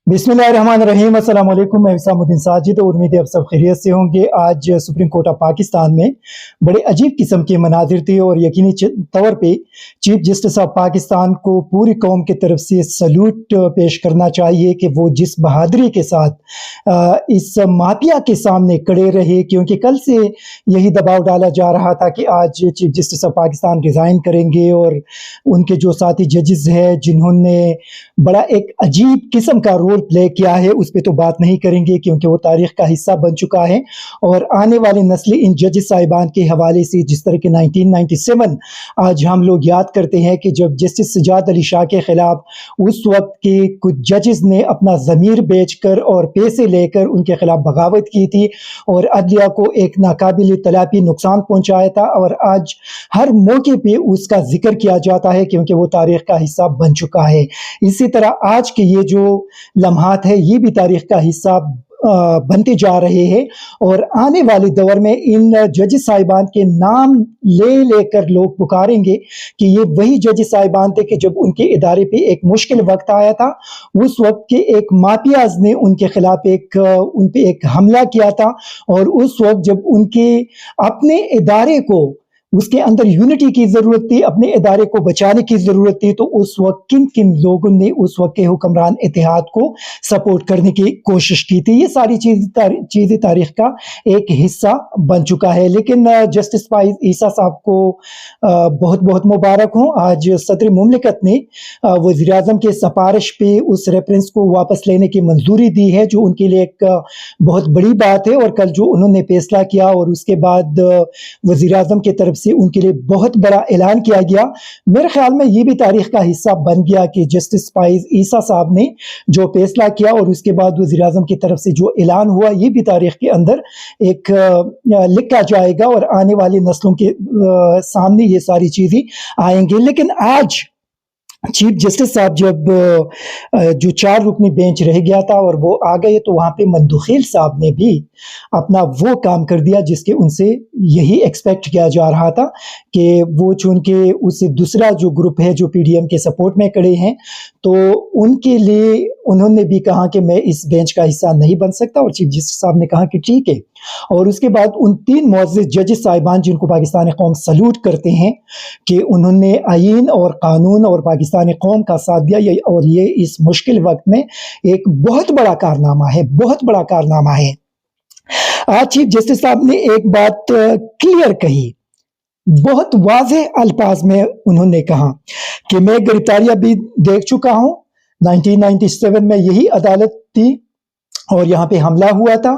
बिस्मिल्लाहिर्रहमानिर्रहीम। अस्सलाम वालेकुम। मैं हिसामुद्दीन साजिद और उम्मीद है आप सब खैरियत से होंगे। आज सुप्रीम कोर्ट ऑफ पाकिस्तान में बड़े अजीब किस्म के मनाजिर थे और यकीनी तौर पे चीफ जस्टिस ऑफ पाकिस्तान को पूरी कौम की तरफ से सल्यूट पेश करना चाहिए कि वो जिस बहादुरी के साथ इस माफिया के सामने खड़े रहे, क्योंकि कल से यही दबाव डाला जा रहा था कि आज chief justice of Pakistan resign करेंगे और उनके जो साथी जजेस हैं जिन्होंने बड़ा एक अजीब किस्म का रोल प्ले किया है, उस पर तो बात नहीं करेंगे क्योंकि वो तारीख का हिस्सा बन चुका है। और आने वाली नस्लें इन जजेस साहिबान के हवाले से जिस तरह के 1997 आज हम लोग याद करते हैं कि जब जस्टिस सजाद अली शाह के खिलाफ उस वक्त के कुछ जजेस ने अपना ज़मीर बेचकर और पैसे लेकर उनके खिलाफ बगावत की थी और अदलिया को एक नाकाबिल तलाफी नुकसान पहुंचाया था, और आज हर मौके पे उसका जिक्र किया जाता है क्योंकि वो तारीख का हिस्सा बन चुका है। इसी तरह आज के ये जो लम्हात है ये भी तारीख का हिस्सा बनते जा रहे हैं और आने वाले दौर में इन जजेस साहिबान के नाम ले लेकर लोग पुकारेंगे कि ये वही जजेस साहिबान थे कि जब उनके इदारे पे एक मुश्किल वक्त आया था, उस वक्त के एक माफियाज ने उनके खिलाफ उन पे एक हमला किया था, और उस वक्त जब उनके अपने इदारे को उसके अंदर यूनिटी की ज़रूरत थी, अपने इदारे को बचाने की ज़रूरत थी, तो उस वक्त किन किन लोगों ने उस वक्त के हुक्मरान इत्तेहाद को सपोर्ट करने की कोशिश की थी। ये सारी चीज़ें तारीख का एक हिस्सा बन चुका है। लेकिन जस्टिस फाइज ईसा साहब को बहुत बहुत मुबारक हो। आज सदर मुमलिकत ने वज़ीर आज़म के सिफारिश पे उस रेफरेंस को वापस लेने की मंजूरी दी है, जो उनके लिए एक बहुत बड़ी बात है। और कल जो उन्होंने फैसला किया और उसके बाद वज़ीर आज़म की तरफ से उनके लिए बहुत बड़ा ऐलान किया गया, मेरे ख्याल में ये भी तारीख का हिस्सा बन गया कि जस्टिस फाइज ईसा साहब ने जो फैसला किया और उसके बाद वज़ीर आज़म की तरफ से जो ऐलान हुआ, ये भी तारीख के अंदर एक लिखा जाएगा और आने वाली नस्लों के सामने ये सारी चीज़ें आएंगी। लेकिन आज चीफ जस्टिस साहब जब जो 4 रुकनी बेंच रह गया था और वो आ गए, तो वहाँ पे मंदुखील साहब ने भी अपना वो काम कर दिया जिसके उनसे यही एक्सपेक्ट किया जा रहा था कि वो चूँकि उससे दूसरा जो ग्रुप है जो पीडीएम के सपोर्ट में खड़े हैं, तो उनके लिए उन्होंने भी कहा कि मैं इस बेंच का हिस्सा नहीं बन सकता, और चीफ जस्टिस साहब ने कहा कि ठीक है। और उसके बाद उन 3 मुअज़्ज़िज़ जजेस साहिबान जिनको पाकिस्तानी कौम सल्यूट करते हैं कि उन्होंने आईन और कानून और पाकिस्तानी कौम का साथ दिया, और ये इस मुश्किल वक्त में एक बहुत बड़ा कारनामा है, बहुत बड़ा कारनामा है। आज चीफ जस्टिस साहब ने एक बात क्लियर कही, बहुत वाज़ेह अल्फाज में उन्होंने कहा कि मैं गिरफ्तारियां भी देख चुका हूं, 1997 में यही अदालत थी और यहाँ पे हमला हुआ था,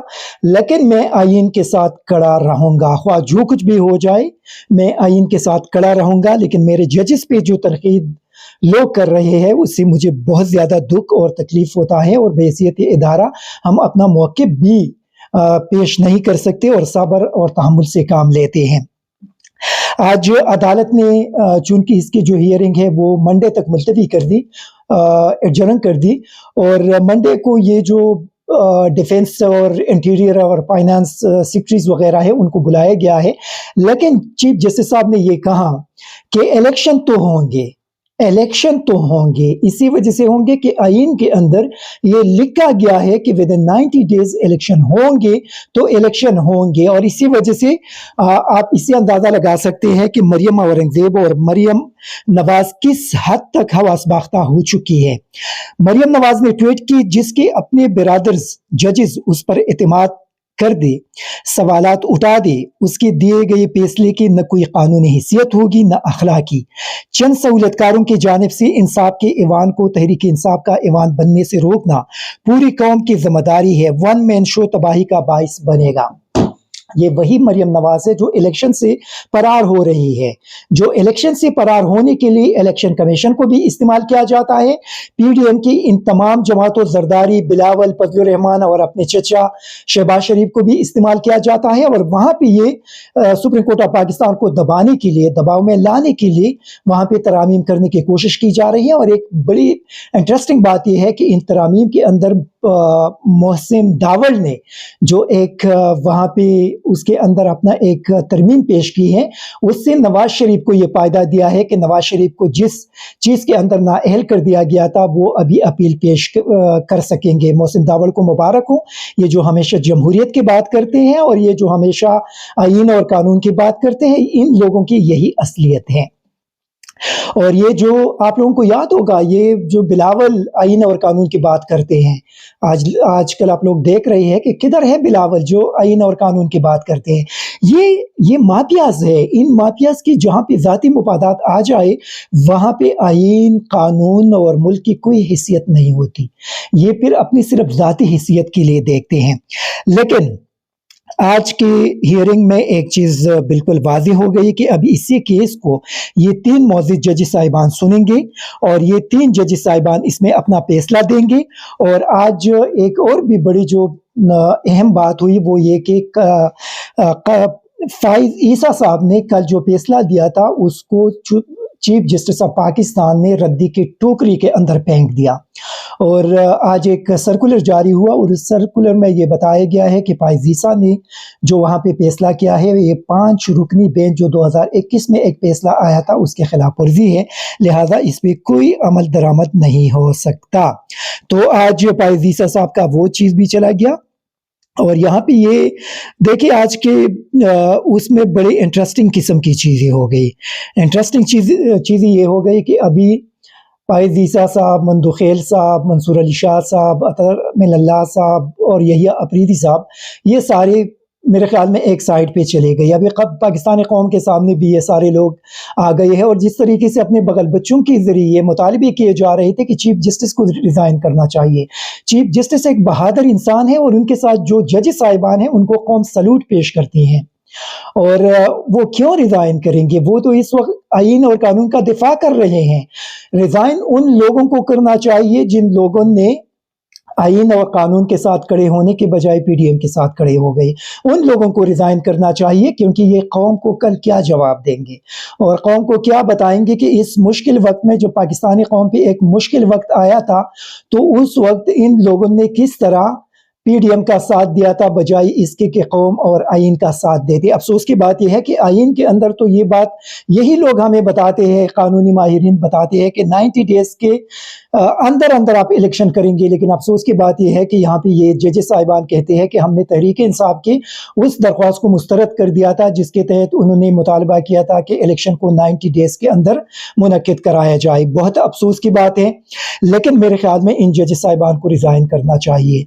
लेकिन मैं आईन के साथ खड़ा रहूंगा, ख्वाह जो कुछ भी हो जाए मैं आईन के साथ खड़ा रहूंगा। लेकिन मेरे जजेस पे जो तनकीद लोग कर रहे हैं उससे मुझे बहुत ज़्यादा दुख और तकलीफ होता है, और बहैसियत इदारा हम अपना मौक़िफ़ भी पेश नहीं कर सकते और सब्र और तहम्मुल से काम लेते हैं। आज अदालत ने चूंकि इसकी जो हियरिंग है वो मंडे तक मुलतवी कर दी, एडजर्न कर दी, और मंडे को ये जो डिफेंस और इंटीरियर और फाइनेंस सेक्रेटरीज वगैरह है उनको बुलाया गया है। लेकिन चीफ जस्टिस साहब ने ये कहा कि इलेक्शन तो होंगे, इलेक्शन तो होंगे, इसी वजह से होंगे कि आईन के अंदर ये लिखा गया है कि विद इन 90 डेज इलेक्शन होंगे, तो इलेक्शन होंगे। और इसी वजह से आप इससे अंदाज़ा लगा सकते हैं कि मरियम औरंगजेब और मरियम नवाज किस हद तक हवास बाख्ता हो चुकी है। मरियम नवाज ने ट्वीट की, जिसके अपने बिरादर्स जजेस उस पर एतमाद कर दे, सवालात उठा दे, उसके दिए गए फैसले की न कोई कानूनी हैसियत होगी न अखलाकी। चंद सहूलतकारों की जानिब से इंसाफ के ऐवान को तहरीक इंसाफ का ऐवान बनने से रोकना पूरी कौम की जिम्मेदारी है। वन मैन शो तबाही का बाइस बनेगा। ये वही मरियम नवाज है जो इलेक्शन से फरार हो रही है, जो इलेक्शन से फरार होने के लिए इलेक्शन कमीशन को भी इस्तेमाल किया जाता है। पीडीएम की इन तमाम जमातों जरदारी, बिलावल, फजलुर रहमान और अपने चचा शहबाज शरीफ को भी इस्तेमाल किया जाता है, और वहाँ पे ये सुप्रीम कोर्ट ऑफ पाकिस्तान को दबाने के लिए, दबाव में लाने के लिए वहाँ पे तरामीम करने की कोशिश की जा रही है। और एक बड़ी इंटरेस्टिंग बात यह है कि इन तरामीम के अंदर मोहसिन दावल ने जो एक वहाँ पे اس کے اندر اپنا ایک ترمیم پیش کی ہے، اس سے نواز شریف کو یہ فائدہ دیا ہے کہ نواز شریف کو جس چیز کے اندر نااہل کر دیا گیا تھا وہ ابھی اپیل پیش کر سکیں گے۔ محسن داوڑ کو مبارک ہو، یہ جو ہمیشہ جمہوریت کی بات کرتے ہیں اور یہ جو ہمیشہ آئین اور قانون کی بات کرتے ہیں، ان لوگوں کی یہی اصلیت ہے۔ اور یہ جو آپ لوگوں کو یاد ہوگا، یہ جو بلاول آئین اور قانون کی بات کرتے ہیں، آج کل آپ لوگ دیکھ رہے ہیں کہ کدھر ہے بلاول جو آئین اور قانون کی بات کرتے ہیں۔ یہ مافیاز ہے، ان مافیاز کی جہاں پہ ذاتی مفادات آ جائے وہاں پہ آئین، قانون اور ملک کی کوئی حیثیت نہیں ہوتی، یہ پھر اپنی صرف ذاتی حیثیت کے لیے دیکھتے ہیں۔ لیکن آج کی ہیئرنگ میں ایک چیز بالکل واضح ہو گئی کہ اب اسی کیس کو یہ 3 معزز جج صاحبان سنیں گے اور یہ 3 جج صاحبان اس میں اپنا فیصلہ دیں گے۔ اور آج ایک اور بھی بڑی جو اہم بات ہوئی وہ یہ کہ فائز عیسیٰ صاحب نے کل جو فیصلہ دیا تھا اس کو چیف جسٹس آف پاکستان نے ردی کی ٹوکری کے اندر پھینک دیا، اور آج ایک سرکولر جاری ہوا اور اس سرکولر میں یہ بتایا گیا ہے کہ فائز عیسیٰ نے جو وہاں پہ فیصلہ کیا ہے یہ 5 رکنی بینچ جو 2021 میں ایک فیصلہ آیا تھا اس کے خلاف ورزی ہے، لہذا اس پہ کوئی عمل درآمد نہیں ہو سکتا۔ تو آج فائز عیسیٰ صاحب کا وہ چیز بھی چلا گیا۔ اور یہاں پہ یہ دیکھیں آج کے اس میں بڑی انٹرسٹنگ قسم کی چیزیں ہو گئی۔ انٹرسٹنگ چیزیں یہ ہو گئی کہ ابھی فائز عیسیٰ صاحب، مندوخیل صاحب، منصور علی شاہ صاحب، اطہر من اللہ صاحب اور یحییٰ افریدی صاحب، یہ سارے میرے خیال میں ایک سائڈ پہ چلے گئے۔ ابھی پاکستانی قوم کے سامنے بھی یہ سارے لوگ آ گئے ہیں، اور جس طریقے سے اپنے بغل بچوں کے ذریعے مطالبے کیے جا رہے تھے کہ چیف جسٹس کو ریزائن کرنا چاہیے۔ چیف جسٹس ایک بہادر انسان ہے اور ان کے ساتھ جو جج صاحبان ہیں ان کو قوم سلوٹ پیش کرتی ہیں، اور وہ کیوں ریزائن کریں گے؟ وہ تو اس وقت آئین اور قانون کا دفاع کر رہے ہیں۔ ریزائن ان لوگوں کو کرنا چاہیے جن لوگوں نے آئین اور قانون کے ساتھ کھڑے ہونے کے بجائے پی ڈی ایم کے ساتھ کھڑے ہو گئے، ان لوگوں کو ریزائن کرنا چاہیے، کیونکہ یہ قوم کو کل کیا جواب دیں گے اور قوم کو کیا بتائیں گے کہ اس مشکل وقت میں جو پاکستانی قوم پہ ایک مشکل وقت آیا تھا تو اس وقت ان لوگوں نے کس طرح پی ڈی ایم کا ساتھ دیا تھا بجائے اس کے کہ قوم اور آئین کا ساتھ دیتے۔ افسوس کی بات یہ ہے کہ آئین کے اندر تو یہ بات یہی لوگ ہمیں بتاتے ہیں، قانونی ماہرین بتاتے ہیں کہ 90 ڈیز کے اندر آپ الیکشن کریں گے، لیکن افسوس کی بات یہ ہے کہ یہاں پہ یہ جج صاحبان کہتے ہیں کہ ہم نے تحریک انصاف کی اس درخواست کو مسترد کر دیا تھا جس کے تحت انہوں نے مطالبہ کیا تھا کہ الیکشن کو 90 ڈیز کے اندر منعقد کرایا جائے۔ بہت افسوس کی بات ہے، لیکن میرے خیال میں ان جج صاحبان کو ریزائن کرنا چاہیے،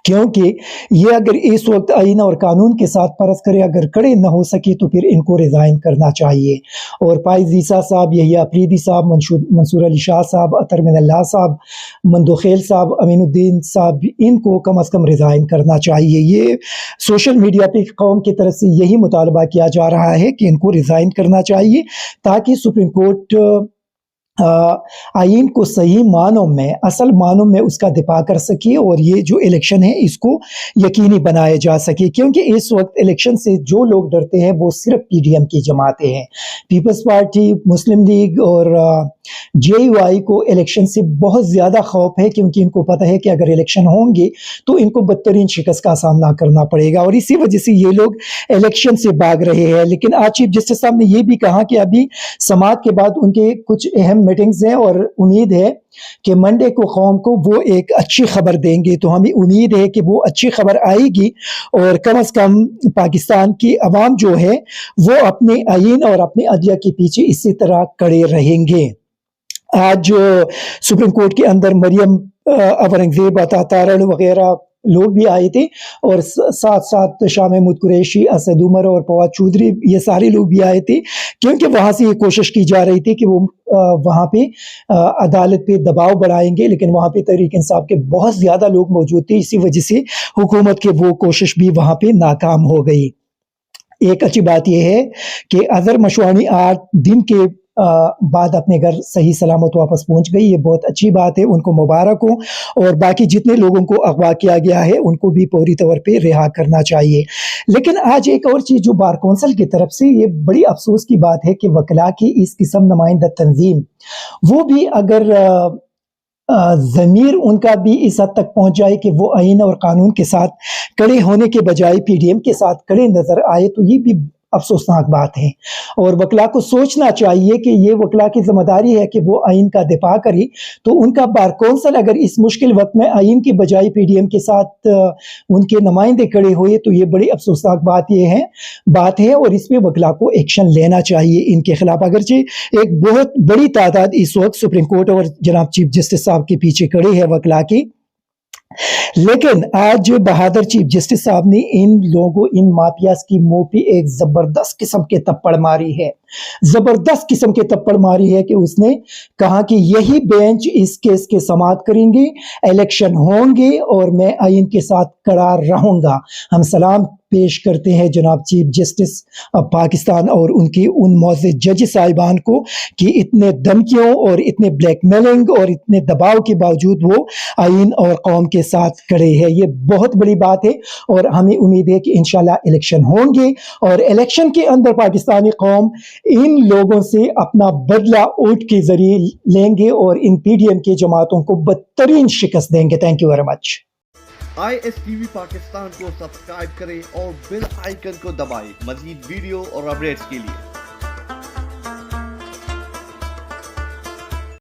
کیونکہ یہ اگر اس وقت آئین اور قانون کے ساتھ فرض کرے اگر کھڑے نہ ہو سکے تو پھر ان کو ریزائن کرنا چاہیے۔ اور فائز عیسیٰ صاحب، یحییٰ افریدی صاحب، منصور علی شاہ صاحب، اطہر من اللہ صاحب، مندوخیل صاحب، امین الدین صاحب، ان کو کم از کم ریزائن کرنا چاہیے۔ یہ سوشل میڈیا پہ قوم کی طرف سے یہی مطالبہ کیا جا رہا ہے کہ ان کو ریزائن کرنا چاہیے تاکہ سپریم کورٹ آئین کو صحیح معنوں میں، اصل معنوں میں اس کا دفاع کر سکے اور یہ جو الیکشن ہے اس کو یقینی بنایا جا سکے، کیونکہ اس وقت الیکشن سے جو لوگ ڈرتے ہیں وہ صرف پی ڈی ایم کی جماعتیں ہیں۔ پیپلز پارٹی، مسلم لیگ اور جے یو آئی کو الیکشن سے بہت زیادہ خوف ہے، کیونکہ ان کو پتہ ہے کہ اگر الیکشن ہوں گے تو ان کو بدترین شکست کا سامنا کرنا پڑے گا، اور اسی وجہ سے یہ لوگ الیکشن سے بھاگ رہے ہیں۔ لیکن آج چیف جسٹس صاحب نے یہ بھی کہا کہ ابھی سماعت کے بعد ان کے کچھ اہم میٹنگز ہیں اور امید ہے کہ منڈے کو قوم کو وہ ایک اچھی خبر دیں گے، تو ہمیں امید ہے کہ وہ اچھی خبر آئے گی اور کم از کم پاکستان کی عوام جو ہے وہ اپنے آئین اور اپنے عدلیہ کے پیچھے اسی طرح کھڑے رہیں گے۔ آج سپریم کورٹ کے اندر مریم اورنگزیب، عطا تارڑ وغیرہ لوگ بھی آئے تھے، اور ساتھ ساتھ شاہ محمود قریشی، اسد عمر اور فواد چودھری، یہ سارے لوگ بھی آئے تھے، کیونکہ وہاں سے یہ کوشش کی جا رہی تھی کہ وہ وہاں پہ عدالت پہ دباؤ بڑھائیں گے، لیکن وہاں پہ تحریک انصاف کے بہت زیادہ لوگ موجود تھے، اسی وجہ سے حکومت کی وہ کوشش بھی وہاں پہ ناکام ہو گئی۔ ایک اچھی بات یہ ہے کہ اظہر مشوانی 8 دن کے بعد اپنے گھر صحیح سلامت واپس پہنچ گئی، یہ بہت اچھی بات ہے، ان کو مبارک ہو، اور باقی جتنے لوگوں کو اغوا کیا گیا ہے ان کو بھی فوری طور پہ رہا کرنا چاہیے۔ لیکن آج ایک اور چیز جو بار کونسل کی طرف سے یہ بڑی افسوس کی بات ہے کہ وکلا کی اس قسم نمائندہ تنظیم وہ بھی اگر ज़मीर उनका भी इस हद तक पहुंच जाए कि वो आइन और कानून के साथ खड़े होने के बजाय पीडीएम के साथ खड़े नज़र आए, तो ये भी अफसोसनाक बात है। और वकला को सोचना चाहिए कि ये वकला की ज़िम्मेदारी है कि वो आइन का दिफा करे। तो उनका बार कौंसल अगर इस मुश्किल वक्त में आइन की बजाय पीडीएम के साथ उनके नुमाइंदे खड़े हुए, तो ये बड़ी अफसोसनाक बात है और इस पे वकला को एक्शन लेना चाहिए इनके खिलाफ। अगरचे एक बहुत बड़ी तादाद इस वक्त सुप्रीम कोर्ट और जनाब चीफ जस्टिस साहब के पीछे खड़े है वकला की, लेकिन आज बहादुर चीफ जस्टिस साहब ने इन माफियाज की मुंह पे एक जबरदस्त किस्म के थप्पड़ मारी है, जबरदस्त किस्म के थप्पड़ मारी है कि उसने कहा कि यही बेंच इस केस के समाअत करेंगे, इलेक्शन होंगे और मैं आइन के साथ खड़ा रहूंगा। हम सलाम पेश करते हैं जनाब चीफ जस्टिस पाकिस्तान और उनकी उन मौजूद जज साहिबान को कि इतने धमकियों और इतने ब्लैकमेलिंग और इतने दबाव के बावजूद वो आइन और कौम के साथ खड़े हैं। ये बहुत बड़ी बात है और हमें उम्मीद है कि इंशाल्लाह इलेक्शन होंगे और इलेक्शन के अंदर पाकिस्तानी कौम इन लोगों से अपना बदला वोट के जरिए लेंगे और इन पीडीएम के जमातों को बदतरीन शिकस्त देंगे। Thank you very much. ISTV Pakistan को सब्सक्राइब करें और बेल आइकन को दबाएं मज़ीद वीडियो और अपडेट्स के लिए।